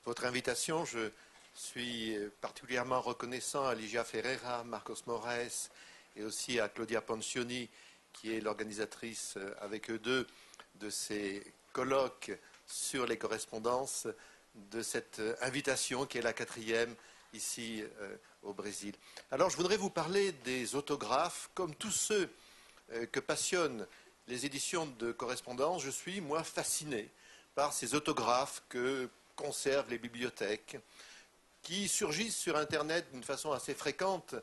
votre invitation. Je suis particulièrement reconnaissant à Ligia Ferreira, Marcos Moraes et aussi à Claudia Pancioni, qui est l'organisatrice avec eux deux de ces colloques sur les correspondances, de cette invitation qui est la 4e ici au Brésil. Alors je voudrais vous parler des autographes. Comme tous ceux que passionnent les éditions de correspondance, je suis, moi, fasciné par ces autographes que conservent les bibliothèques, qui surgissent sur Internet d'une façon assez fréquente,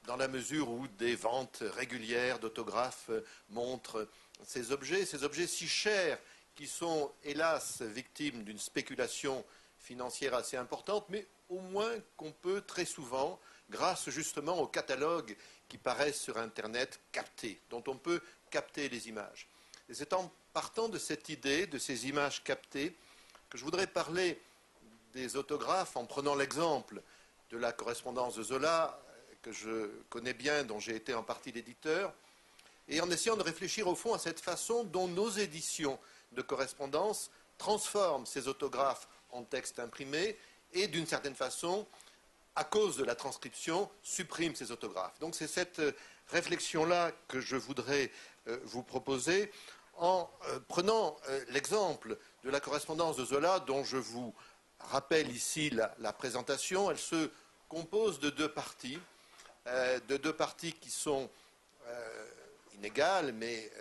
dans la mesure où des ventes régulières d'autographes montrent ces objets si chers, qui sont, hélas, victimes d'une spéculation financière assez importante, mais au moins qu'on peut très souvent, grâce justement aux catalogues qui paraissent sur Internet, capter, dont on peut capter les images. Et c'est en partant de cette idée, de ces images captées, que je voudrais parler des autographes en prenant l'exemple de la correspondance de Zola, que je connais bien, dont j'ai été en partie l'éditeur, et en essayant de réfléchir au fond à cette façon dont nos éditions de correspondance transforment ces autographes en texte imprimé et, d'une certaine façon, à cause de la transcription, suppriment ces autographes. Donc c'est cette réflexion-là que je voudrais vous proposer en prenant l'exemple de la correspondance de Zola, dont je vous rappelle ici la présentation. Elle se compose de deux parties qui sont inégales, mais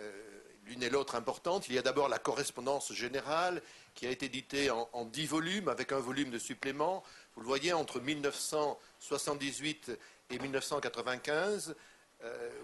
l'une et l'autre importantes. Il y a d'abord la correspondance générale, qui a été éditée en 10 volumes, avec un volume de supplément. Vous le voyez, entre 1978 et 1995,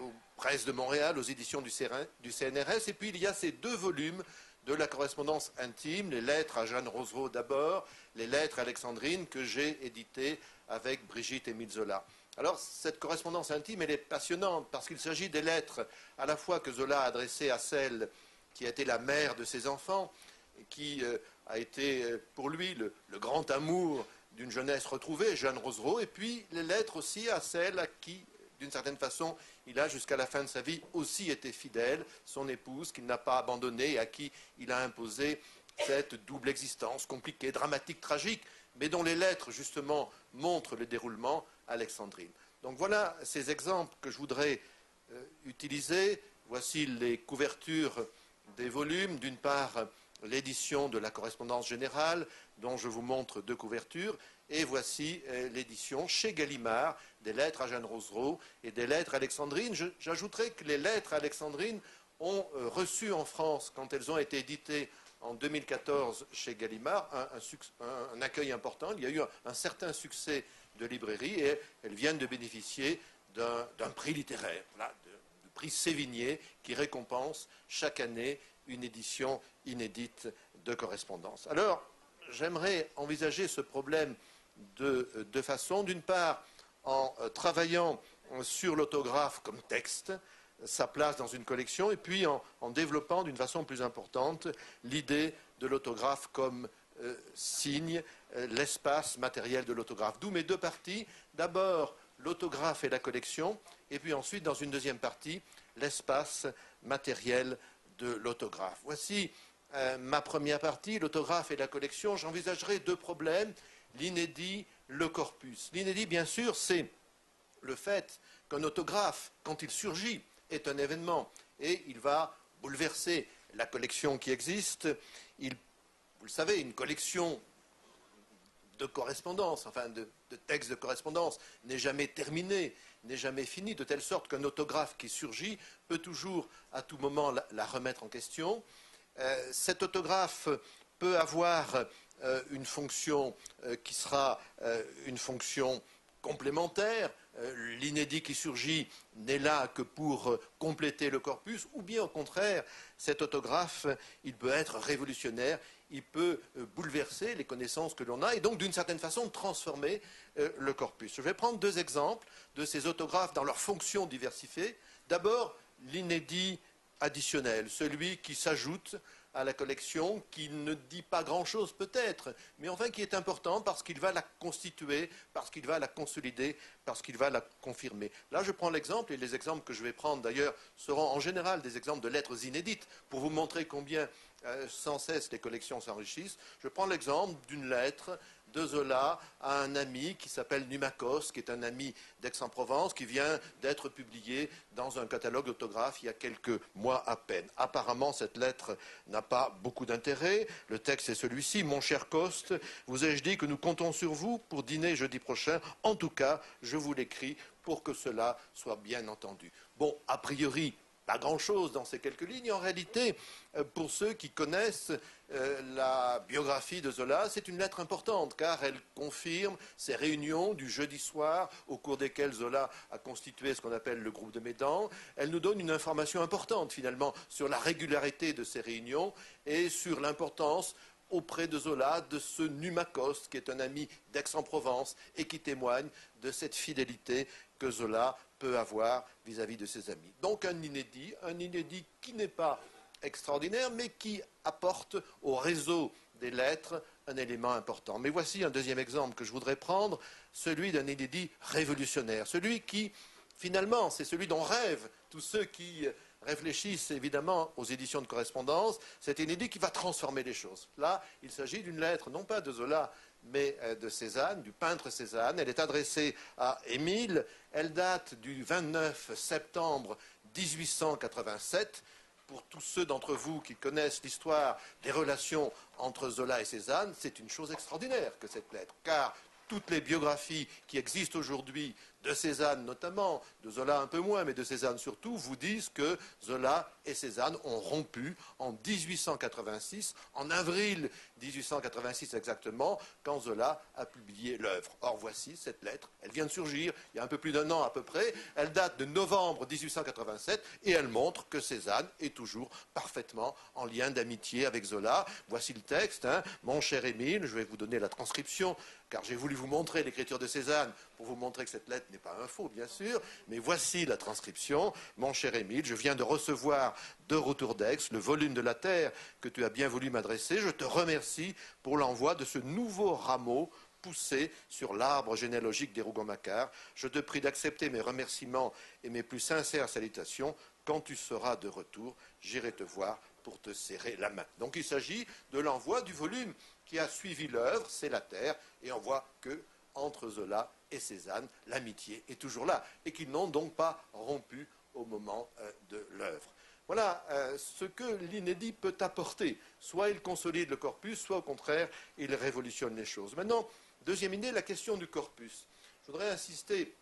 aux Presses de Montréal, aux éditions du CNRS. Et puis il y a ces 2 volumes de la correspondance intime, les lettres à Jeanne Rosereau d'abord, les lettres alexandrines que j'ai éditées avec Brigitte Émile Zola. Alors, cette correspondance intime, elle est passionnante parce qu'il s'agit des lettres à la fois que Zola a adressées à celle qui a été la mère de ses enfants, et qui a été pour lui le grand amour d'une jeunesse retrouvée, Jeanne Rosereau, et puis les lettres aussi à celle à qui, d'une certaine façon, il a jusqu'à la fin de sa vie aussi été fidèle, son épouse, qu'il n'a pas abandonnée et à qui il a imposé cette double existence compliquée, dramatique, tragique, mais dont les lettres, justement, montrent le déroulement alexandrine. Donc voilà ces exemples que je voudrais utiliser. Voici les couvertures des volumes. D'une part, l'édition de la correspondance générale, dont je vous montre 2 couvertures, et voici l'édition chez Gallimard des lettres à Jeanne Rosereau et des lettres alexandrines. J'ajouterai que les lettres alexandrines ont reçu en France, quand elles ont été éditées en 2014 chez Gallimard, un accueil important. Il y a eu un certain succès de librairie et elles viennent de bénéficier d'un prix littéraire, voilà, du prix Sévigné, qui récompense chaque année une édition inédite de correspondance. Alors, j'aimerais envisager ce problème de 2 façons. D'une part, en travaillant sur l'autographe comme texte, sa place dans une collection, et puis en développant d'une façon plus importante l'idée de l'autographe comme signe, l'espace matériel de l'autographe. D'où mes 2 parties. D'abord, l'autographe et la collection, et puis ensuite, dans une deuxième partie, l'espace matériel de l'autographe. Voici ma première partie, l'autographe et la collection. J'envisagerai 2 problèmes, l'inédit, le corpus. L'inédit, bien sûr, c'est le fait qu'un autographe, quand il surgit, est un événement et il va bouleverser la collection qui existe. Vous le savez, une collection de correspondance, enfin de textes de correspondance, n'est jamais terminée, n'est jamais finie, de telle sorte qu'un autographe qui surgit peut toujours, à tout moment, la remettre en question. Cet autographe peut avoir une fonction qui sera une fonction complémentaire. L'inédit qui surgit n'est là que pour compléter le corpus, ou bien au contraire, cet autographe, il peut être révolutionnaire, il peut bouleverser les connaissances que l'on a et donc d'une certaine façon transformer le corpus. Je vais prendre 2 exemples de ces autographes dans leurs fonctions diversifiées. D'abord, l'inédit additionnel, celui qui s'ajoute à la collection, qui ne dit pas grand-chose peut-être, mais enfin qui est important parce qu'il va la constituer, parce qu'il va la consolider, parce qu'il va la confirmer. Là, je prends l'exemple, et les exemples que je vais prendre d'ailleurs seront en général des exemples de lettres inédites, pour vous montrer combien sans cesse les collections s'enrichissent. Je prends l'exemple d'une lettre de Zola à un ami qui s'appelle Numakos, qui est un ami d'Aix-en-Provence, qui vient d'être publié dans un catalogue d'autographes il y a quelques mois à peine. Apparemment, cette lettre n'a pas beaucoup d'intérêt. Le texte est celui-ci. Mon cher Coste, vous ai-je dit que nous comptons sur vous pour dîner jeudi prochain? En tout cas, je vous l'écris pour que cela soit bien entendu. Bon, a priori, pas grand-chose dans ces quelques lignes. En réalité, pour ceux qui connaissent la biographie de Zola, c'est une lettre importante car elle confirme ces réunions du jeudi soir au cours desquelles Zola a constitué ce qu'on appelle le groupe de Médan. Elle nous donne une information importante finalement sur la régularité de ces réunions et sur l'importance auprès de Zola de ce Numakos qui est un ami d'Aix-en-Provence et qui témoigne de cette fidélité que Zola peut avoir vis-à-vis de ses amis. Donc un inédit qui n'est pas extraordinaire, mais qui apporte au réseau des lettres un élément important. Mais voici un deuxième exemple que je voudrais prendre, celui d'un inédit révolutionnaire, celui qui, finalement, c'est celui dont rêvent tous ceux qui réfléchissent évidemment aux éditions de correspondance, cet inédit qui va transformer les choses. Là, il s'agit d'une lettre, non pas de Zola, mais de Cézanne, du peintre Cézanne. Elle est adressée à Émile. Elle date du 29 septembre 1887. Pour tous ceux d'entre vous qui connaissent l'histoire des relations entre Zola et Cézanne, c'est une chose extraordinaire que cette lettre, car toutes les biographies qui existent aujourd'hui, de Cézanne notamment, de Zola un peu moins, mais de Cézanne surtout, vous disent que Zola et Cézanne ont rompu en 1886, en avril 1886 exactement, quand Zola a publié l'œuvre. Or, voici cette lettre, elle vient de surgir il y a un peu plus d'un an à peu près, elle date de novembre 1887 et elle montre que Cézanne est toujours parfaitement en lien d'amitié avec Zola. Voici le texte, hein. Mon cher Émile, je vais vous donner la transcription, car j'ai voulu vous montrer l'écriture de Cézanne pour vous montrer que cette lettre n'est pas un faux, bien sûr, mais voici la transcription. Mon cher Émile, je viens de recevoir de retour d'Aix le volume de la Terre que tu as bien voulu m'adresser. Je te remercie pour l'envoi de ce nouveau rameau poussé sur l'arbre généalogique des Rougon-Macquart. Je te prie d'accepter mes remerciements et mes plus sincères salutations. Quand tu seras de retour, j'irai te voir pour te serrer la main. Donc il s'agit de l'envoi du volume qui a suivi l'œuvre, c'est la Terre, et on voit que entre Zola et Cézanne, l'amitié est toujours là, et qu'ils n'ont donc pas rompu au moment de l'œuvre. Voilà ce que l'inédit peut apporter. Soit il consolide le corpus, soit au contraire, il révolutionne les choses. Maintenant, deuxième idée, la question du corpus. Je voudrais insister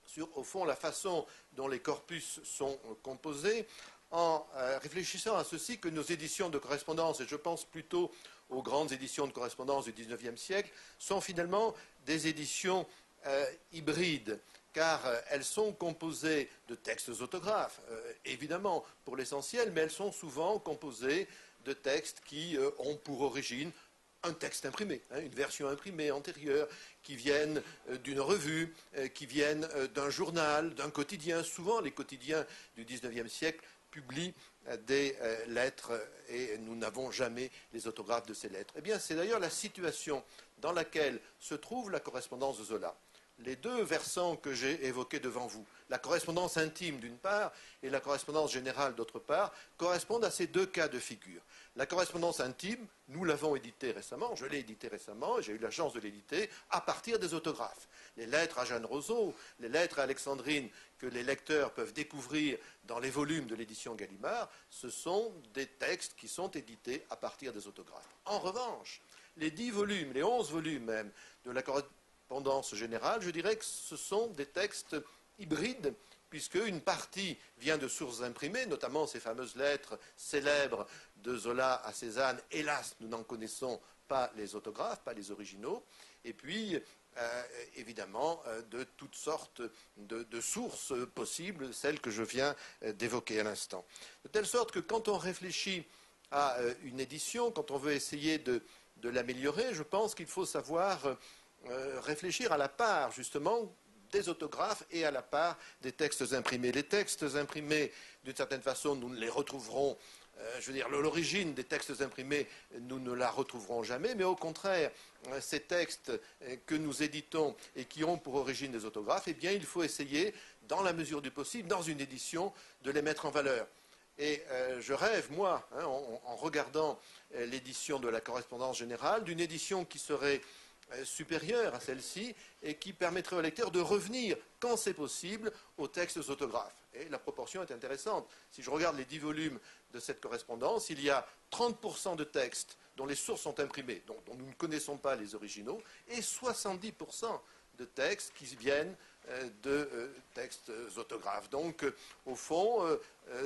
sur, au fond, la façon dont les corpus sont composés, en réfléchissant à ceci que nos éditions de correspondance, et je pense plutôt aux grandes éditions de correspondance du XIXe siècle, sont finalement des éditions hybrides, car elles sont composées de textes autographes, évidemment pour l'essentiel, mais elles sont souvent composées de textes qui ont pour origine un texte imprimé, hein, une version imprimée antérieure, qui viennent d'une revue, qui viennent d'un journal, d'un quotidien. Souvent, les quotidiens du XIXe siècle publient des lettres et nous n'avons jamais les autographes de ces lettres. Eh bien, c'est d'ailleurs la situation dans laquelle se trouve la correspondance de Zola. Les deux versants que j'ai évoqués devant vous, la correspondance intime d'une part et la correspondance générale d'autre part, correspondent à ces deux cas de figure. La correspondance intime, nous l'avons éditée récemment, je l'ai éditée récemment, et j'ai eu la chance de l'éditer, à partir des autographes. Les lettres à Jeanne Roseau, les lettres à Alexandrine que les lecteurs peuvent découvrir dans les volumes de l'édition Gallimard, ce sont des textes qui sont édités à partir des autographes. En revanche, les 10 volumes, les 11 volumes même de la correspondance générale, je dirais que ce sont des textes hybrides, puisque une partie vient de sources imprimées, notamment ces fameuses lettres célèbres de Zola à Cézanne. Hélas, nous n'en connaissons pas les autographes, pas les originaux. Et puis, évidemment, de toutes sortes de sources possibles, celles que je viens d'évoquer à l'instant. De telle sorte que quand on réfléchit à une édition, quand on veut essayer de l'améliorer, je pense qu'il faut savoir réfléchir à la part, justement, des autographes et à la part des textes imprimés. Les textes imprimés, d'une certaine façon, nous ne les retrouverons, je veux dire, l'origine des textes imprimés, nous ne la retrouverons jamais, mais au contraire, ces textes que nous éditons et qui ont pour origine des autographes, eh bien, il faut essayer, dans la mesure du possible, dans une édition, de les mettre en valeur. Et je rêve, moi, hein, en regardant l'édition de la correspondance générale, d'une édition qui serait supérieure à celle-ci et qui permettrait au lecteur de revenir, quand c'est possible, aux textes autographes. Et la proportion est intéressante. Si je regarde les 10 volumes de cette correspondance, il y a 30% de textes dont les sources sont imprimées, dont nous ne connaissons pas les originaux, et 70% de textes qui viennent de textes autographes. Donc, au fond,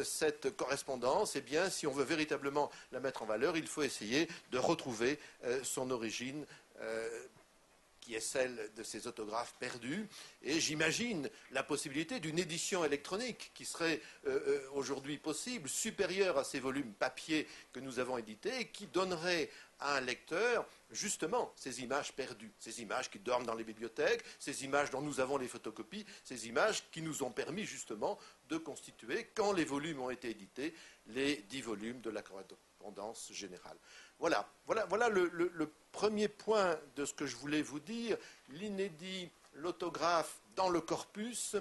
cette correspondance, eh bien, si on veut véritablement la mettre en valeur, il faut essayer de retrouver son origine qui est celle de ces autographes perdus. Et j'imagine la possibilité d'une édition électronique qui serait aujourd'hui possible, supérieure à ces volumes papier que nous avons édités, et qui donnerait à un lecteur justement ces images perdues, ces images qui dorment dans les bibliothèques, ces images dont nous avons les photocopies, ces images qui nous ont permis justement de constituer, quand les volumes ont été édités, les 10 volumes de la correspondance générale. Voilà le premier point de ce que je voulais vous dire, l'inédit, l'autographe dans le corpus,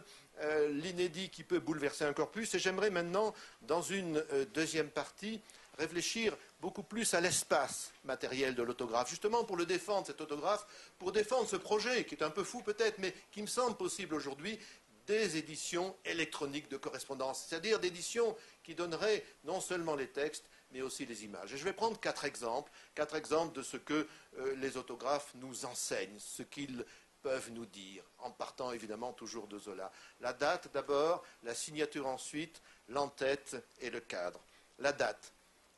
l'inédit qui peut bouleverser un corpus, et j'aimerais maintenant, dans une deuxième partie, réfléchir beaucoup plus à l'espace matériel de l'autographe, justement pour le défendre, cet autographe, pour défendre ce projet, qui est un peu fou peut-être, mais qui me semble possible aujourd'hui, des éditions électroniques de correspondance, c'est-à-dire d'éditions qui donneraient non seulement les textes, mais aussi les images. Et je vais prendre 4 exemples de ce que les autographes nous enseignent, ce qu'ils peuvent nous dire, en partant évidemment toujours de Zola. La date d'abord, la signature ensuite, l'entête et le cadre. La date.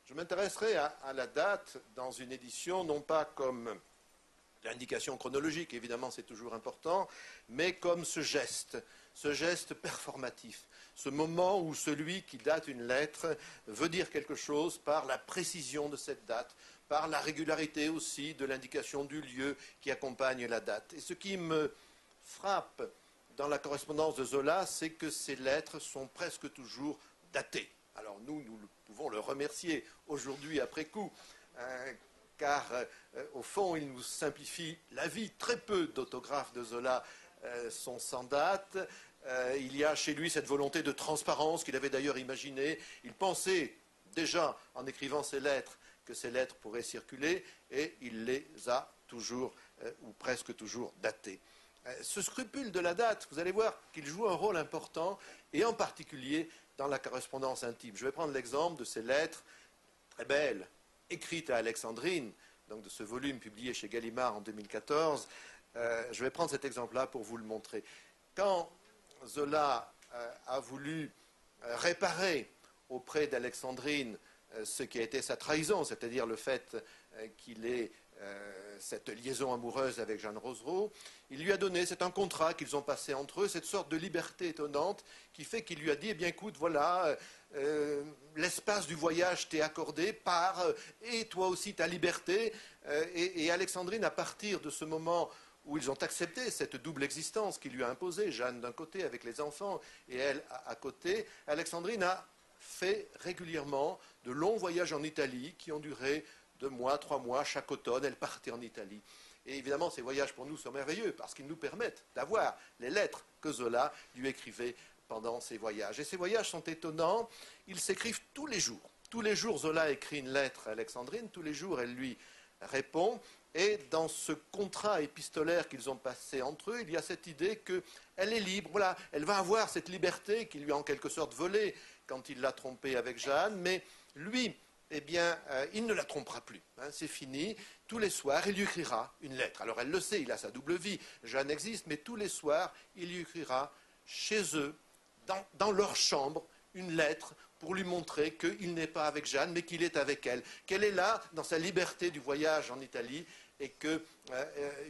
Je m'intéresserai à la date dans une édition, non pas comme l'indication chronologique, évidemment c'est toujours important, mais comme ce geste performatif, ce moment où celui qui date une lettre veut dire quelque chose par la précision de cette date, par la régularité aussi de l'indication du lieu qui accompagne la date. Et ce qui me frappe dans la correspondance de Zola, c'est que ces lettres sont presque toujours datées. Alors nous pouvons le remercier aujourd'hui après coup, car au fond, il nous simplifie la vie. Très peu d'autographes de Zola sont sans date. Il y a chez lui cette volonté de transparence qu'il avait d'ailleurs imaginée. Il pensait déjà, en écrivant ces lettres, que ces lettres pourraient circuler, et il les a toujours, ou presque toujours, datées. Ce scrupule de la date, vous allez voir qu'il joue un rôle important, et en particulier dans la correspondance intime. Je vais prendre l'exemple de ces lettres très belles, écrites à Alexandrine, donc de ce volume publié chez Gallimard en 2014. Je vais prendre cet exemple-là pour vous le montrer. Quand Zola a voulu réparer auprès d'Alexandrine ce qui a été sa trahison, c'est-à-dire le fait qu'il ait cette liaison amoureuse avec Jeanne Rosereau, il lui a donné, c'est un contrat qu'ils ont passé entre eux, cette sorte de liberté étonnante qui fait qu'il lui a dit, eh bien écoute, voilà, l'espace du voyage t'est accordé, pars, et toi aussi ta liberté. Et Alexandrine, à partir de ce moment où ils ont accepté cette double existence qu'il lui a imposée, Jeanne d'un côté avec les enfants et elle à côté, Alexandrine a fait régulièrement de longs voyages en Italie qui ont duré 2 mois, 3 mois, chaque automne, elle partait en Italie. Et évidemment, ces voyages pour nous sont merveilleux parce qu'ils nous permettent d'avoir les lettres que Zola lui écrivait pendant ces voyages. Et ces voyages sont étonnants, ils s'écrivent tous les jours. Tous les jours, Zola écrit une lettre à Alexandrine, tous les jours, elle lui répond. Et dans ce contrat épistolaire qu'ils ont passé entre eux, il y a cette idée qu'elle est libre. Voilà, elle va avoir cette liberté qui lui a en quelque sorte volé quand il l'a trompée avec Jeanne, mais lui, eh bien, il ne la trompera plus. Hein, c'est fini. Tous les soirs, il lui écrira une lettre. Alors, elle le sait, il a sa double vie. Jeanne existe, mais tous les soirs, il lui écrira chez eux, dans leur chambre, une lettre pour lui montrer qu'il n'est pas avec Jeanne, mais qu'il est avec elle. Qu'elle est là, dans sa liberté du voyage en Italie, et que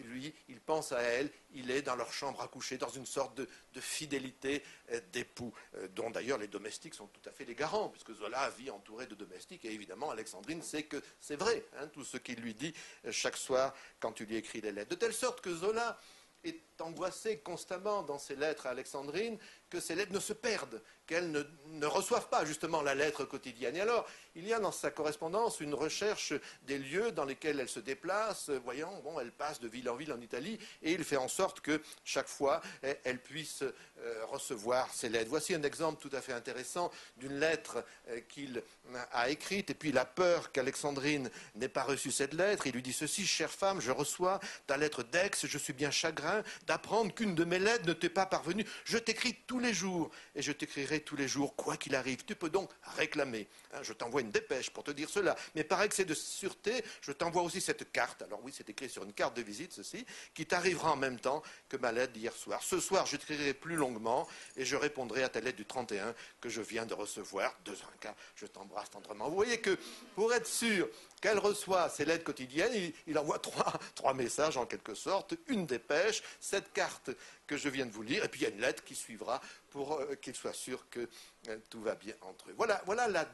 lui, il pense à elle, il est dans leur chambre à coucher, dans une sorte de fidélité d'époux, dont d'ailleurs les domestiques sont tout à fait les garants, puisque Zola vit entouré de domestiques, et évidemment Alexandrine sait que c'est vrai, hein, tout ce qu'il lui dit chaque soir quand il lui écrit des lettres. De telle sorte que Zola est angoissée constamment dans ses lettres à Alexandrine que ces lettres ne se perdent, qu'elles ne reçoivent pas justement la lettre quotidienne. Et alors, il y a dans sa correspondance une recherche des lieux dans lesquels elle se déplace, voyant, bon, elle passe de ville en Italie, et il fait en sorte que chaque fois, elle puisse recevoir ces lettres. Voici un exemple tout à fait intéressant d'une lettre qu'il a écrite, et puis il a peur qu'Alexandrine n'ait pas reçu cette lettre. Il lui dit ceci: chère femme, je reçois ta lettre d'Aix, je suis bien chagrin d'apprendre qu'une de mes lettres ne t'est pas parvenue. Je t'écris tous les jours, et je t'écrirai tous les jours, quoi qu'il arrive. Tu peux donc réclamer. Je t'envoie une dépêche pour te dire cela, mais par excès de sûreté, je t'envoie aussi cette carte. Alors oui, c'est écrit sur une carte de visite, ceci, qui t'arrivera en même temps que ma lettre d'hier soir. Ce soir, je t'écrirai plus longuement, et je répondrai à ta lettre du 31 que je viens de recevoir. Dans un cas, je t'embrasse tendrement. Vous voyez que, pour être sûr qu'elle reçoit ses lettres quotidiennes, il envoie trois messages en quelque sorte, une dépêche, cette carte que je viens de vous lire, et puis il y a une lettre qui suivra pour qu'il soit sûr que tout va bien entre eux. Voilà la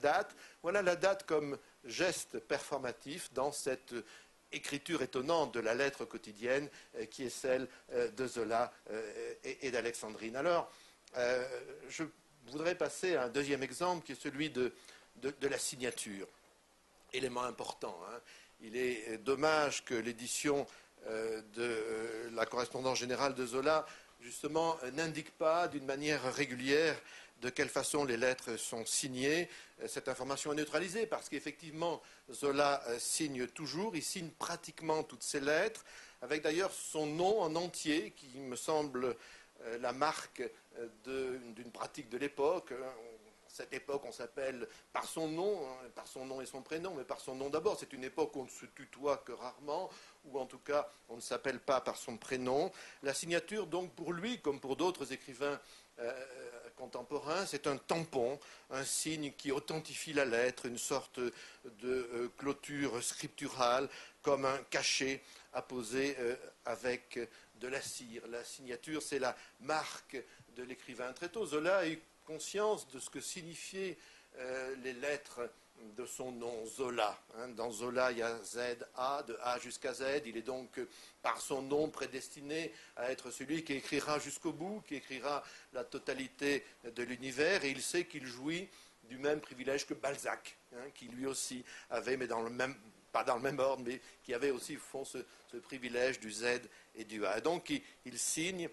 date comme geste performatif dans cette écriture étonnante de la lettre quotidienne qui est celle de Zola et d'Alexandrine. Alors, je voudrais passer à un deuxième exemple qui est celui de la signature. Élément important. Il est dommage que l'édition de la correspondance générale de Zola, justement, n'indique pas d'une manière régulière de quelle façon les lettres sont signées. Cette information est neutralisée parce qu'effectivement, Zola signe toujours, il signe pratiquement toutes ses lettres, avec d'ailleurs son nom en entier, qui me semble la marque d'une pratique de l'époque. Cette époque, on s'appelle par son nom et son prénom, mais par son nom d'abord. C'est une époque où on ne se tutoie que rarement, ou en tout cas, on ne s'appelle pas par son prénom. La signature, donc, pour lui, comme pour d'autres écrivains contemporains, c'est un tampon, un signe qui authentifie la lettre, une sorte de clôture scripturale, comme un cachet apposé avec de la cire. La signature, c'est la marque de l'écrivain. Très tôt, Zola a eu conscience de ce que signifiaient les lettres de son nom, Zola. Dans Zola, il y a Z-A, de A jusqu'à Z. Il est donc, par son nom, prédestiné à être celui qui écrira jusqu'au bout, qui écrira la totalité de l'univers. Et il sait qu'il jouit du même privilège que Balzac, qui lui aussi avait, mais pas dans le même ordre, mais qui avait aussi, au fond, ce privilège du Z et du A. Donc, il signe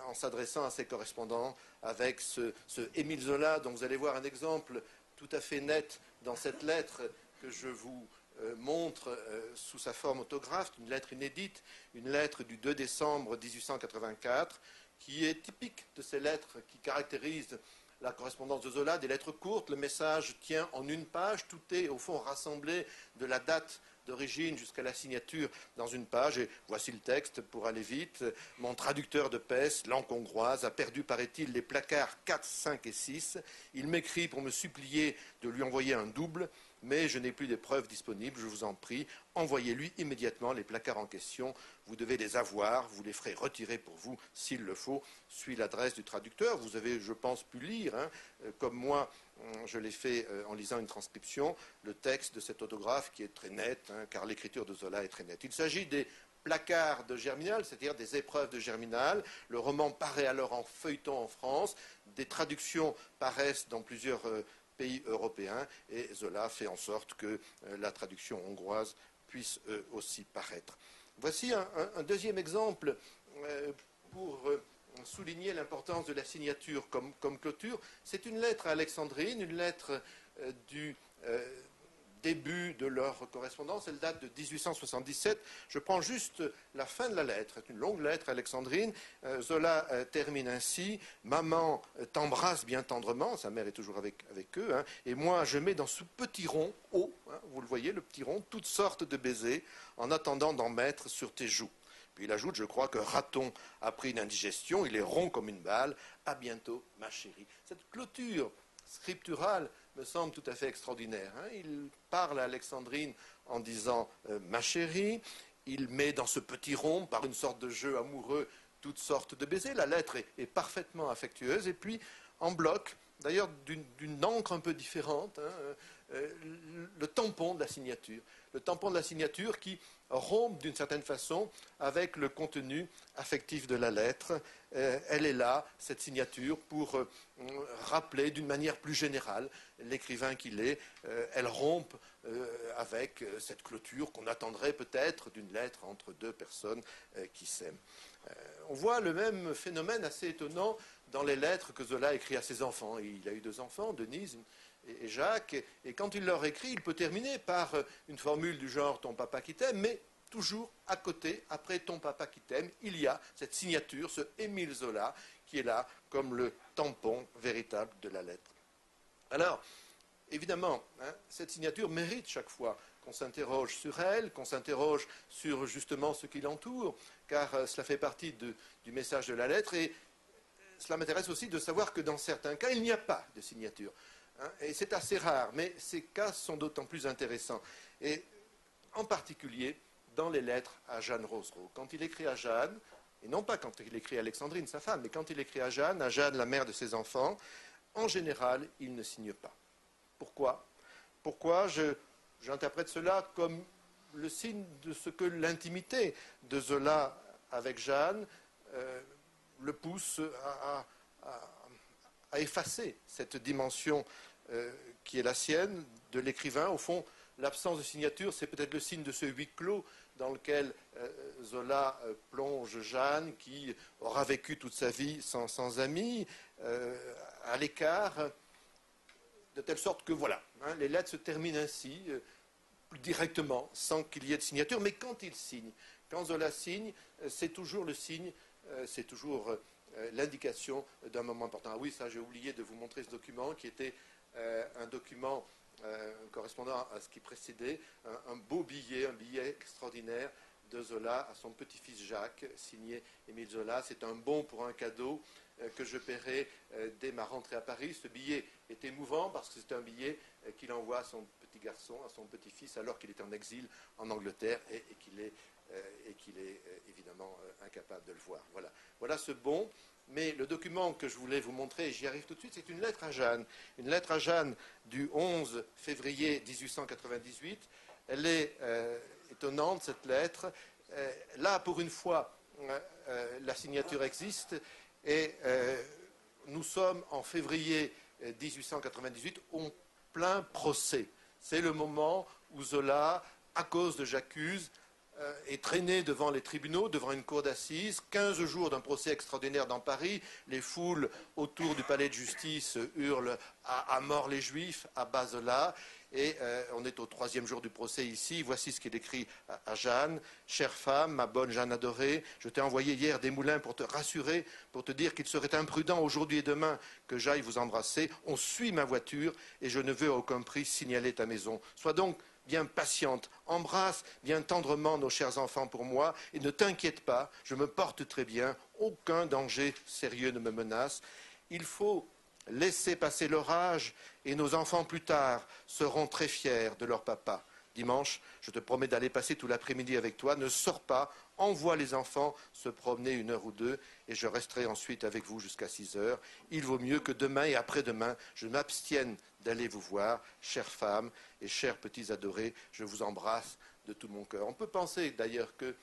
en s'adressant à ses correspondants avec ce Émile Zola, dont vous allez voir un exemple tout à fait net dans cette lettre que je vous montre sous sa forme autographe, une lettre inédite, une lettre du 2 décembre 1884, qui est typique de ces lettres qui caractérisent la correspondance de Zola, des lettres courtes. Le message tient en une page, tout est au fond rassemblé de la date d'origine jusqu'à la signature dans une page. Et voici le texte pour aller vite. Mon traducteur de Pest, langue hongroise, a perdu, paraît-il, les placards 4, 5 et 6. Il m'écrit pour me supplier de lui envoyer un double, mais je n'ai plus des preuves disponibles. Je vous en prie, envoyez-lui immédiatement les placards en question. Vous devez les avoir, vous les ferez retirer pour vous s'il le faut. Suit l'adresse du traducteur. Vous avez, je pense, pu lire, comme moi, je l'ai fait en lisant une transcription, le texte de cet autographe qui est très net, car l'écriture de Zola est très nette. Il s'agit des placards de Germinal, c'est-à-dire des épreuves de Germinal. Le roman paraît alors en feuilleton en France. Des traductions paraissent dans plusieurs pays européens, et Zola fait en sorte que la traduction hongroise puisse aussi paraître. Voici un deuxième exemple pour souligner l'importance de la signature comme clôture. C'est une lettre à Alexandrine, une lettre du début de leur correspondance. Elle date de 1877. Je prends juste la fin de la lettre. C'est une longue lettre à Alexandrine. Zola termine ainsi: maman t'embrasse bien tendrement, sa mère est toujours avec eux, et moi je mets dans ce petit rond haut, vous le voyez, le petit rond, toutes sortes de baisers en attendant d'en mettre sur tes joues. Puis il ajoute: je crois que Raton a pris une indigestion, il est rond comme une balle, à bientôt ma chérie. Cette clôture scripturale me semble tout à fait extraordinaire. Il parle à Alexandrine en disant ma chérie, il met dans ce petit rond, par une sorte de jeu amoureux, toutes sortes de baisers. La lettre est parfaitement affectueuse, et puis en bloc, d'ailleurs d'une encre un peu différente, le tampon de la signature. Le tampon de la signature qui rompre d'une certaine façon avec le contenu affectif de la lettre. Elle est là, cette signature, pour rappeler d'une manière plus générale l'écrivain qu'il est. Elle rompt avec cette clôture qu'on attendrait peut-être d'une lettre entre deux personnes qui s'aiment. On voit le même phénomène assez étonnant dans les lettres que Zola écrit à ses enfants. Il a eu 2 enfants, Denise et Jacques, et quand il leur écrit, il peut terminer par une formule du genre « ton papa qui t'aime », mais toujours à côté, après « ton papa qui t'aime », il y a cette signature, ce Émile Zola, qui est là comme le tampon véritable de la lettre. Alors, évidemment, cette signature mérite chaque fois qu'on s'interroge sur elle, qu'on s'interroge sur justement ce qui l'entoure, car cela fait partie du message de la lettre, et cela m'intéresse aussi de savoir que dans certains cas, il n'y a pas de signature. Et c'est assez rare, mais ces cas sont d'autant plus intéressants. Et en particulier dans les lettres à Jeanne Rosereau. Quand il écrit à Jeanne, et non pas quand il écrit à Alexandrine, sa femme, mais quand il écrit à Jeanne, la mère de ses enfants, en général, il ne signe pas. Pourquoi? Pourquoi j'interprète cela comme le signe de ce que l'intimité de Zola avec Jeanne le pousse à effacer cette dimension qui est la sienne, de l'écrivain. Au fond, l'absence de signature, c'est peut-être le signe de ce huis clos dans lequel Zola plonge Jeanne, qui aura vécu toute sa vie sans amis, à l'écart, de telle sorte que voilà, les lettres se terminent ainsi, plus directement, sans qu'il y ait de signature. Mais quand il signe, quand Zola signe, c'est toujours le signe, c'est toujours l'indication d'un moment important. Ah oui, ça j'ai oublié de vous montrer ce document qui était un document correspondant à ce qui précédait, un beau billet, un billet extraordinaire de Zola à son petit-fils Jacques, signé Émile Zola. C'est un bon pour un cadeau que je paierai dès ma rentrée à Paris. Ce billet est émouvant parce que c'est un billet qu'il envoie à son petit garçon, à son petit-fils, alors qu'il est en exil en Angleterre et qu'il est évidemment incapable de le voir. Voilà ce bon. Mais le document que je voulais vous montrer, et j'y arrive tout de suite, c'est une lettre à Jeanne du 11 février 1898. Elle est étonnante, cette lettre. Là, pour une fois, la signature existe, et nous sommes en février 1898 en plein procès. C'est le moment où Zola, à cause de J'accuse, est traîné devant les tribunaux, devant une cour d'assises, 15 jours d'un procès extraordinaire dans Paris. Les foules autour du palais de justice hurlent à mort les Juifs, à bas Zola. Et on est au 3e jour du procès ici. Voici ce qu'il écrit à Jeanne. « Chère femme, ma bonne Jeanne adorée, je t'ai envoyé hier des moulins pour te rassurer, pour te dire qu'il serait imprudent aujourd'hui et demain que j'aille vous embrasser. On suit ma voiture et je ne veux à aucun prix signaler ta maison. Sois donc bien patiente, embrasse bien tendrement nos chers enfants pour moi et ne t'inquiète pas, je me porte très bien, aucun danger sérieux ne me menace. Il faut laisser passer l'orage et nos enfants plus tard seront très fiers de leur papa. Dimanche, je te promets d'aller passer tout l'après-midi avec toi, ne sors pas, envoie les enfants se promener 1 heure ou 2 et je resterai ensuite avec vous jusqu'à 6 heures. Il vaut mieux que demain et après-demain, je m'abstienne d'aller vous voir, chère femme et chers petits adorés, je vous embrasse de tout mon cœur. On peut penser d'ailleurs que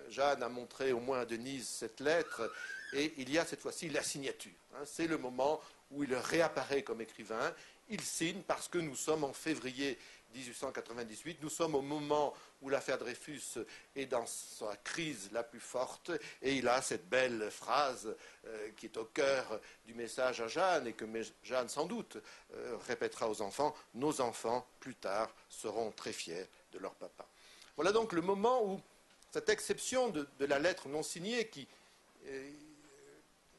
Jeanne a montré au moins à Denise cette lettre et il y a cette fois-ci la signature. C'est le moment où il réapparaît comme écrivain. Il signe parce que nous sommes en février 1898, nous sommes au moment où l'affaire Dreyfus est dans sa crise la plus forte et il a cette belle phrase qui est au cœur du message à Jeanne et que Jeanne sans doute répétera aux enfants. Nos enfants plus tard seront très fiers de leur papa. Voilà donc le moment où cette exception de la lettre non signée qui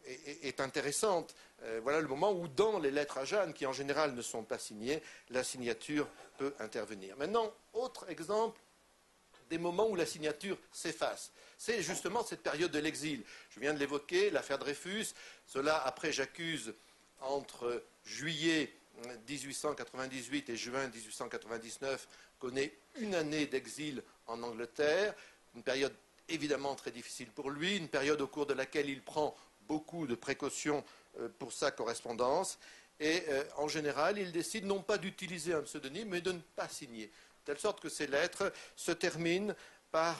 est intéressante. Voilà le moment où, dans les lettres à Jeanne, qui en général ne sont pas signées, la signature peut intervenir. Maintenant, autre exemple des moments où la signature s'efface. C'est justement cette période de l'exil. Je viens de l'évoquer, l'affaire Dreyfus. Cela, après J'accuse, entre juillet 1898 et juin 1899, connaît une année d'exil en Angleterre, une période évidemment très difficile pour lui, une période au cours de laquelle il prend beaucoup de précautions pour sa correspondance. Et en général, il décide non pas d'utiliser un pseudonyme, mais de ne pas signer. De telle sorte que ces lettres se terminent par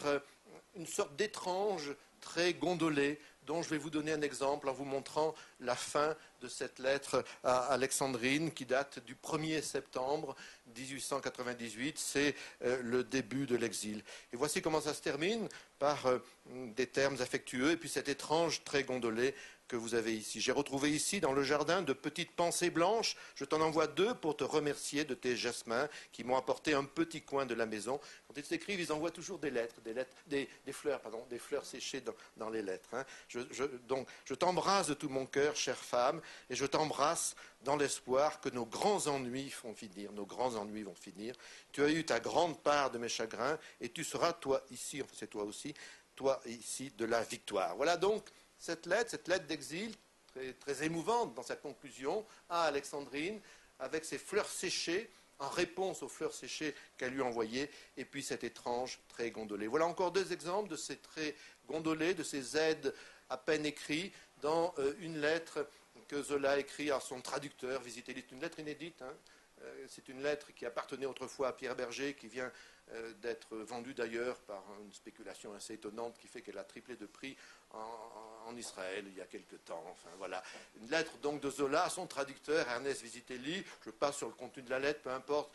une sorte d'étrange trait gondolé, dont je vais vous donner un exemple en vous montrant la fin de cette lettre à Alexandrine qui date du 1er septembre 1898, c'est le début de l'exil. Et voici comment ça se termine, par des termes affectueux et puis cet étrange trait gondolé que vous avez ici. J'ai retrouvé ici dans le jardin de petites pensées blanches. Je t'en envoie 2 pour te remercier de tes jasmins qui m'ont apporté un petit coin de la maison. Quand ils s'écrivent, ils envoient toujours des fleurs séchées dans les lettres. Hein. Donc, je t'embrasse de tout mon cœur, chère femme, et je t'embrasse dans l'espoir que nos grands ennuis vont finir. Nos grands ennuis vont finir. Tu as eu ta grande part de mes chagrins, et tu seras, toi ici, enfin c'est toi aussi, toi ici, de la victoire. Voilà donc cette lettre d'exil, très, très émouvante dans sa conclusion, à Alexandrine, avec ses fleurs séchées, en réponse aux fleurs séchées qu'elle lui envoyait, et puis cet étrange trait gondolé. Voilà encore 2 exemples de ces traits gondolés, de ces Z à peine écrits, dans une lettre que Zola écrit à son traducteur, visitez-les, une lettre inédite, hein. C'est une lettre qui appartenait autrefois à Pierre Berger, qui vient d'être vendue d'ailleurs par une spéculation assez étonnante qui fait qu'elle a triplé de prix en Israël il y a quelque temps. Enfin, voilà. Une lettre donc de Zola à son traducteur, Ernest Visitelli. Je passe sur le contenu de la lettre, peu importe.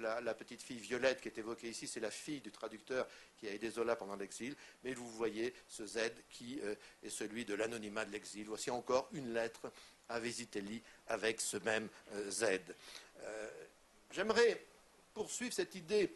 La petite fille Violette qui est évoquée ici, c'est la fille du traducteur qui a aidé Zola pendant l'exil. Mais vous voyez ce Z qui est celui de l'anonymat de l'exil. Voici encore une lettre à Visitelli avec ce même Z. J'aimerais poursuivre cette idée,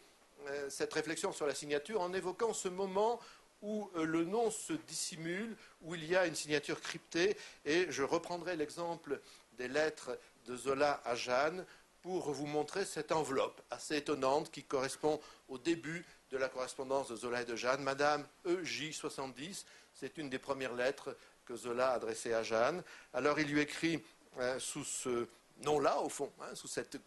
cette réflexion sur la signature en évoquant ce moment où le nom se dissimule, où il y a une signature cryptée, et je reprendrai l'exemple des lettres de Zola à Jeanne pour vous montrer cette enveloppe assez étonnante qui correspond au début de la correspondance de Zola et de Jeanne. Madame EJ70, c'est une des premières lettres que Zola a adressées à Jeanne. Alors il lui écrit sous ce nom-là, au fond, hein, sous cette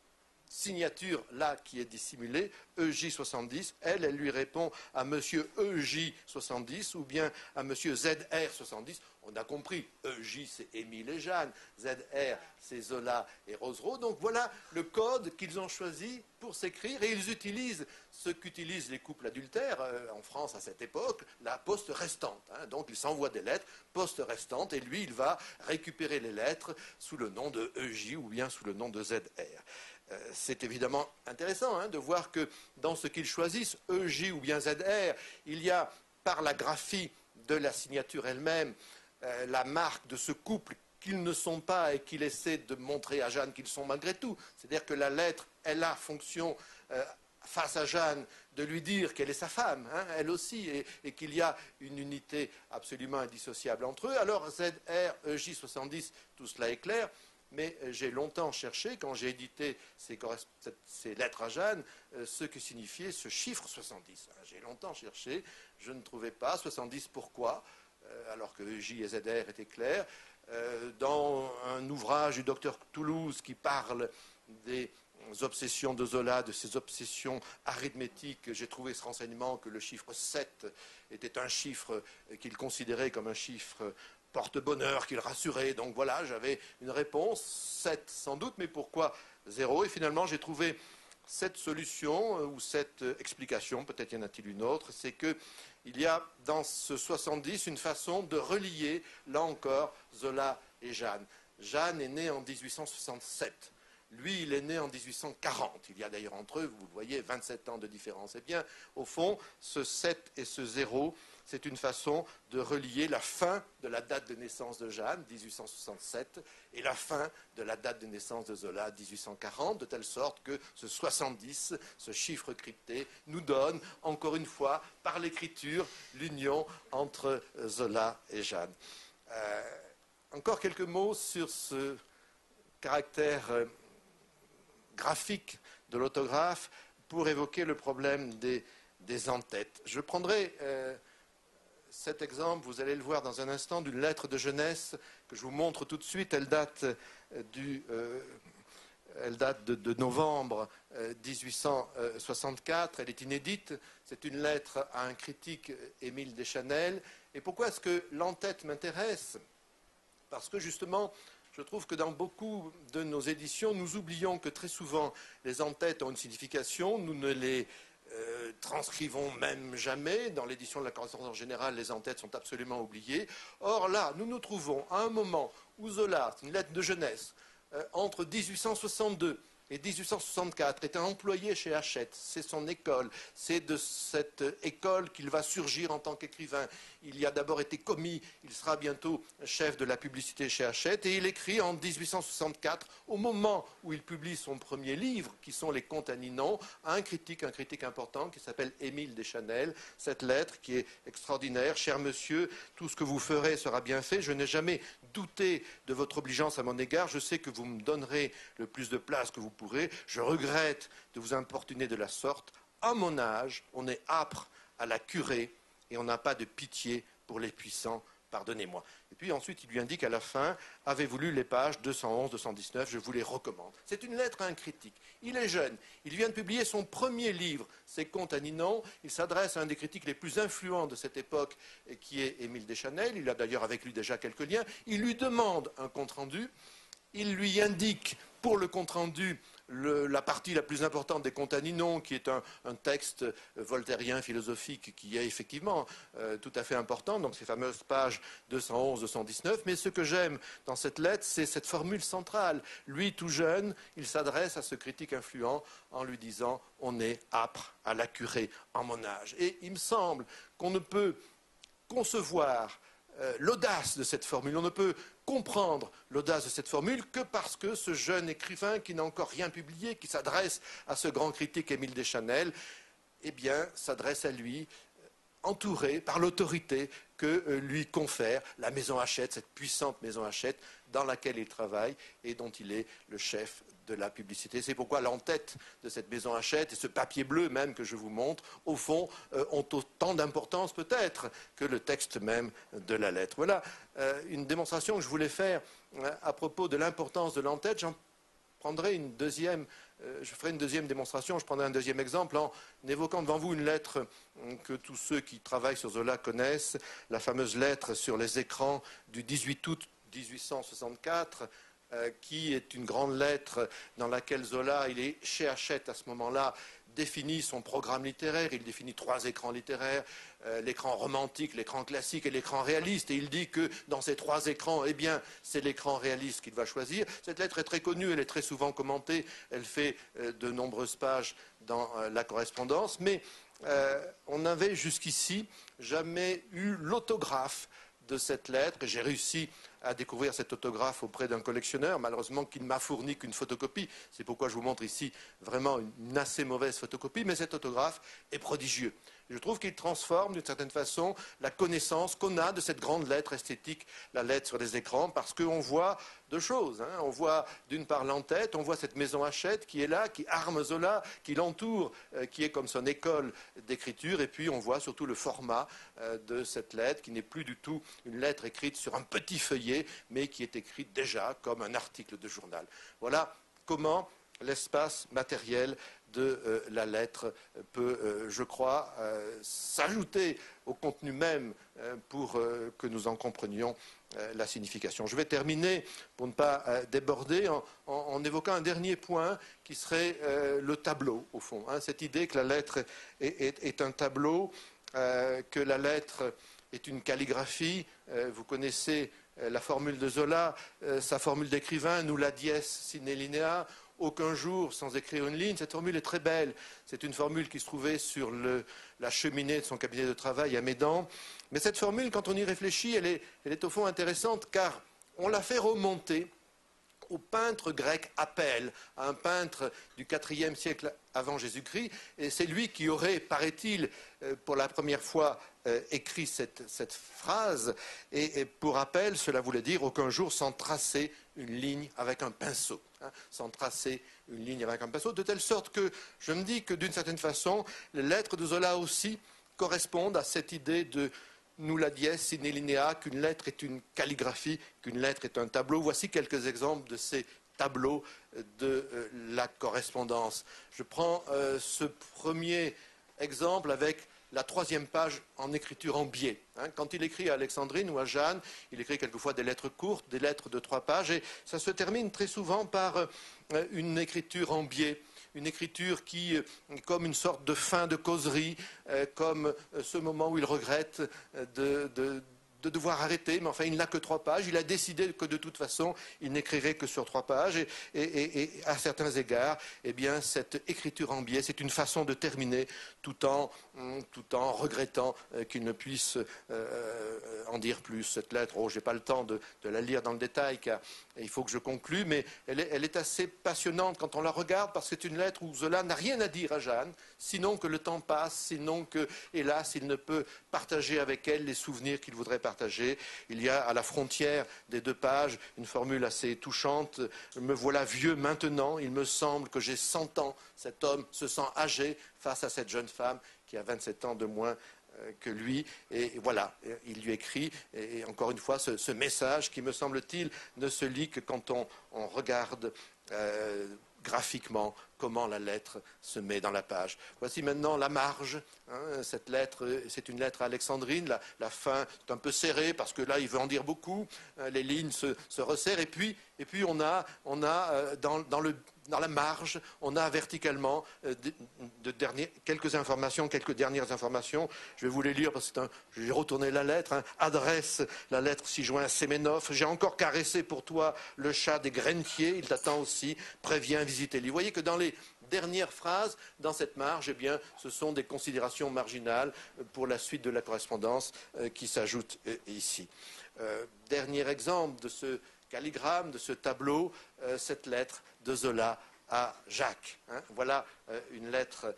signature-là qui est dissimulée, EJ70, elle lui répond à monsieur EJ70 ou bien à monsieur ZR70. On a compris, EJ c'est Émile et Jeanne, ZR c'est Zola et Rosereau. Donc voilà le code qu'ils ont choisi pour s'écrire et ils utilisent ce qu'utilisent les couples adultères en France à cette époque, la poste restante. Hein. Donc ils s'envoient des lettres, poste restante, et lui il va récupérer les lettres sous le nom de EJ ou bien sous le nom de ZR. C'est évidemment intéressant hein, de voir que dans ce qu'ils choisissent, EJ ou bien ZR, il y a par la graphie de la signature elle-même la marque de ce couple qu'ils ne sont pas et qu'il essaie de montrer à Jeanne qu'ils sont malgré tout. C'est-à-dire que la lettre, elle a fonction face à Jeanne de lui dire qu'elle est sa femme, hein, elle aussi, et qu'il y a une unité absolument indissociable entre eux. Alors ZR, EJ70, tout cela est clair. Mais j'ai longtemps cherché, quand j'ai édité ces lettres à Jeanne, ce que signifiait ce chiffre 70. J'ai longtemps cherché, je ne trouvais pas. 70, pourquoi alors que J et ZR étaient clairs. Dans un ouvrage du docteur Toulouse qui parle des obsessions de Zola, de ses obsessions arithmétiques, j'ai trouvé ce renseignement que le chiffre 7 était un chiffre qu'il considérait comme un chiffre porte-bonheur, qu'il rassurait. Donc voilà, j'avais une réponse, 7 sans doute, mais pourquoi 0? Et finalement, j'ai trouvé cette solution ou cette explication, peut-être y en a-t-il une autre, c'est qu'il y a dans ce 70 une façon de relier, là encore, Zola et Jeanne. Jeanne est née en 1867. Lui, il est né en 1840. Il y a d'ailleurs entre eux, vous le voyez, 27 ans de différence. Eh bien, au fond, ce 7 et ce 0, c'est une façon de relier la fin de la date de naissance de Jeanne, 1867, et la fin de la date de naissance de Zola, 1840, de telle sorte que ce 70, ce chiffre crypté, nous donne, encore une fois, par l'écriture, l'union entre Zola et Jeanne. Encore quelques mots sur ce caractère graphique de l'autographe pour évoquer le problème des en-têtes. Je prendrai cet exemple, vous allez le voir dans un instant, d'une lettre de jeunesse que je vous montre tout de suite. Elle date de novembre 1864. Elle est inédite. C'est une lettre à un critique, Émile Deschanel. Et pourquoi est-ce que l'en-tête m'intéresse? Parce que justement, je trouve que dans beaucoup de nos éditions, nous oublions que très souvent, les en-têtes ont une signification. Nous ne les transcrivons même jamais. Dans l'édition de la correspondance générale, les en-têtes sont absolument oubliées. Or là, nous nous trouvons à un moment où Zola, c'est une lettre de jeunesse, entre 1862 et 1864, est un employé chez Hachette. C'est son école. C'est de cette école qu'il va surgir en tant qu'écrivain. Il y a d'abord été commis. Il sera bientôt chef de la publicité chez Hachette. Et il écrit en 1864, au moment où il publie son premier livre, qui sont Les Contes à Ninon, à un critique important, qui s'appelle Émile Deschanel. Cette lettre qui est extraordinaire. Cher monsieur, tout ce que vous ferez sera bien fait. Je n'ai jamais douté de votre obligeance à mon égard. Je sais que vous me donnerez le plus de place que vous pourrez. Je regrette de vous importuner de la sorte. À mon âge, on est âpre à la curée et on n'a pas de pitié pour les puissants. Pardonnez-moi. Et puis ensuite, il lui indique à la fin, avez-vous lu les pages 211, 219, je vous les recommande. C'est une lettre à un critique. Il est jeune, il vient de publier son premier livre, Ses Contes à Ninon. Il s'adresse à un des critiques les plus influents de cette époque, qui est Émile Deschanel. Il a d'ailleurs avec lui déjà quelques liens. Il lui demande un compte-rendu. Il lui indique pour le compte-rendu la partie la plus importante des Contes à Ninon, qui est un texte voltairien philosophique qui est effectivement tout à fait important, donc ces fameuses pages 211-219. Mais ce que j'aime dans cette lettre, c'est cette formule centrale. Lui, tout jeune, il s'adresse à ce critique influent en lui disant « On est âpre à la curée en mon âge ». Et il me semble qu'on ne peut concevoir l'audace de cette formule. On ne peut comprendre l'audace de cette formule que parce que ce jeune écrivain qui n'a encore rien publié, qui s'adresse à ce grand critique Émile Deschanel, eh bien, s'adresse à lui entouré par l'autorité que lui confère la maison Hachette, cette puissante maison Hachette dans laquelle il travaille et dont il est le chef de la publicité. C'est pourquoi l'en-tête de cette maison Hachette et ce papier bleu même que je vous montre, au fond, ont autant d'importance peut-être que le texte même de la lettre. Voilà une démonstration que je voulais faire à propos de l'importance de l'en-tête. J'en prendrai une deuxième, je ferai une deuxième démonstration, je prendrai un deuxième exemple en évoquant devant vous une lettre que tous ceux qui travaillent sur Zola connaissent, la fameuse lettre sur les écrans du 18 août 1864, qui est une grande lettre dans laquelle Zola, il est chez Hachette à ce moment-là, définit son programme littéraire. Il définit 3 écrans littéraires, l'écran romantique, l'écran classique et l'écran réaliste. Et il dit que dans ces 3 écrans, eh bien, c'est l'écran réaliste qu'il va choisir. Cette lettre est très connue, elle est très souvent commentée, elle fait de nombreuses pages dans la correspondance, mais on n'avait jusqu'ici jamais eu l'autographe de cette lettre. J'ai réussi à découvrir cet autographe auprès d'un collectionneur, malheureusement qui ne m'a fourni qu'une photocopie. C'est pourquoi je vous montre ici vraiment une assez mauvaise photocopie, mais cet autographe est prodigieux. Je trouve qu'il transforme d'une certaine façon la connaissance qu'on a de cette grande lettre esthétique, la lettre sur les écrans, parce qu'on voit 2 choses. On voit d'une part l'en-tête, on voit cette maison Hachette qui est là, qui arme Zola, qui l'entoure, qui est comme son école d'écriture, et puis on voit surtout le format de cette lettre, qui n'est plus du tout une lettre écrite sur un petit feuillet, mais qui est écrite déjà comme un article de journal. Voilà comment l'espace matériel de la lettre peut, je crois, s'ajouter au contenu même pour que nous en comprenions la signification. Je vais terminer, pour ne pas déborder, en évoquant un dernier point qui serait le tableau, au fond. Cette idée que la lettre est un tableau, que la lettre est une calligraphie. Vous connaissez la formule de Zola, sa formule d'écrivain, nulla dies sine linea, aucun jour sans écrire une ligne. Cette formule est très belle. C'est une formule qui se trouvait sur la cheminée de son cabinet de travail à Médan. Mais cette formule, quand on y réfléchit, elle est au fond intéressante car on l'a fait remonter au peintre grec Apelle, un peintre du IVe siècle avant Jésus-Christ. Et c'est lui qui aurait, paraît-il, pour la première fois écrit cette phrase. Et pour Apelle, cela voulait dire aucun jour sans tracer une ligne avec un pinceau. Sans tracer une ligne avec un pinceau, de telle sorte que je me dis que d'une certaine façon, les lettres de Zola aussi correspondent à cette idée de nulla dies sine linea, qu'une lettre est une calligraphie, qu'une lettre est un tableau. Voici quelques exemples de ces tableaux de la correspondance. Je prends ce premier exemple avec la 3e page en écriture en biais. Quand il écrit à Alexandrine ou à Jeanne, il écrit quelquefois des lettres courtes, des lettres de 3 pages, et ça se termine très souvent par une écriture en biais. une écriture qui, comme une sorte de fin de causerie, comme ce moment où il regrette de devoir arrêter, mais enfin il n'a que 3 pages. Il a décidé que de toute façon il n'écrirait que sur 3 pages et à certains égards, eh bien, cette écriture en biais, c'est une façon de terminer tout en regrettant qu'il ne puisse en dire plus. Cette lettre, je n'ai pas le temps de la lire dans le détail car il faut que je conclue, mais elle est assez passionnante quand on la regarde parce que c'est une lettre où Zola n'a rien à dire à Jeanne, sinon que le temps passe, sinon que, hélas, il ne peut partager avec elle les souvenirs qu'il voudrait partager. Il y a à la frontière des 2 pages une formule assez touchante. Me voilà vieux maintenant, il me semble que j'ai 100 ans. Cet homme se sent âgé face à cette jeune femme qui a 27 ans de moins que lui. Et voilà, il lui écrit, et encore une fois, ce message qui, me semble-t-il, ne se lit que quand on regarde graphiquement comment la lettre se met dans la page. Voici maintenant la marge. Cette lettre, c'est une lettre à Alexandrine. La fin est un peu serrée parce que là, il veut en dire beaucoup. Les lignes se resserrent. Et puis on a dans la marge, on a verticalement quelques dernières informations. Je vais vous les lire parce que j'ai retourné la lettre. Adresse, la lettre s'y joint à Séménov. J'ai encore caressé pour toi le chat des Grentiers. Il t'attend aussi. Préviens, visitez-lui. Vous voyez que dans les dernières phrases, dans cette marge, eh bien, ce sont des considérations marginales pour la suite de la correspondance qui s'ajoutent ici. Dernier exemple de ce calligramme, de ce tableau, cette lettre de Zola à Jacques. Voilà une lettre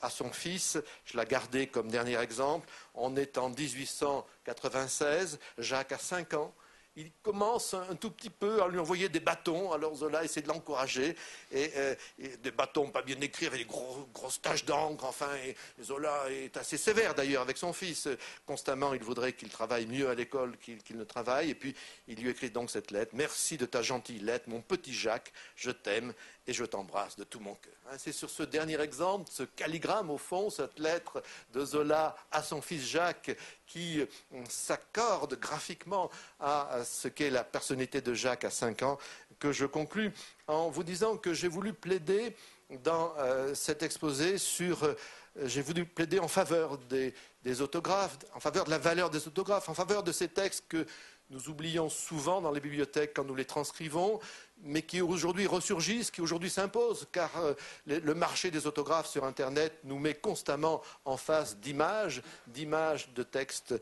à son fils. Je l'ai gardée comme dernier exemple. On est en 1896. Jacques a 5 ans. Il commence un tout petit peu à lui envoyer des bâtons. Alors Zola essaie de l'encourager. Et des bâtons pas bien écrits, avec des grosses taches d'encre. Enfin, et Zola est assez sévère d'ailleurs avec son fils. Constamment, il voudrait qu'il travaille mieux à l'école qu'il ne travaille. Et puis, il lui écrit donc cette lettre. Merci de ta gentille lettre, mon petit Jacques. Je t'aime et je t'embrasse de tout mon cœur. C'est sur ce dernier exemple, ce calligramme au fond, cette lettre de Zola à son fils Jacques, qui s'accorde graphiquement à ce qu'est la personnalité de Jacques à 5 ans, que je conclus en vous disant que j'ai voulu plaider dans cet exposé j'ai voulu plaider en faveur des autographes, en faveur de la valeur des autographes, en faveur de ces textes que nous oublions souvent dans les bibliothèques quand nous les transcrivons, mais qui aujourd'hui ressurgissent, qui aujourd'hui s'imposent, car le marché des autographes sur Internet nous met constamment en face d'images de textes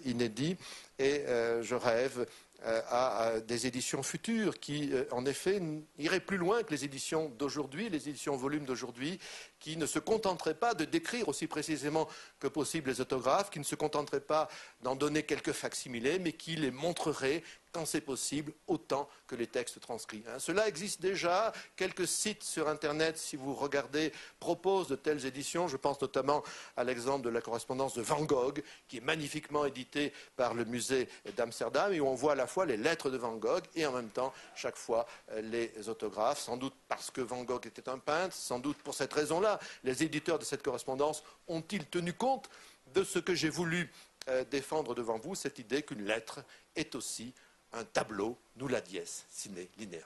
inédits, et je rêve à des éditions futures qui, en effet, iraient plus loin que les éditions d'aujourd'hui, les éditions volume d'aujourd'hui, qui ne se contenteraient pas de décrire aussi précisément que possible les autographes, qui ne se contenteraient pas d'en donner quelques facsimilés, mais qui les montreraient quand c'est possible, autant que les textes transcrits. Cela existe déjà. Quelques sites sur Internet, si vous regardez, proposent de telles éditions. Je pense notamment à l'exemple de la correspondance de Van Gogh, qui est magnifiquement éditée par le musée d'Amsterdam, et où on voit à la fois les lettres de Van Gogh et en même temps, chaque fois, les autographes. Sans doute parce que Van Gogh était un peintre, sans doute pour cette raison-là, les éditeurs de cette correspondance ont-ils tenu compte de ce que j'ai voulu défendre devant vous, cette idée qu'une lettre est aussi un tableau, nulla dies sine lineam.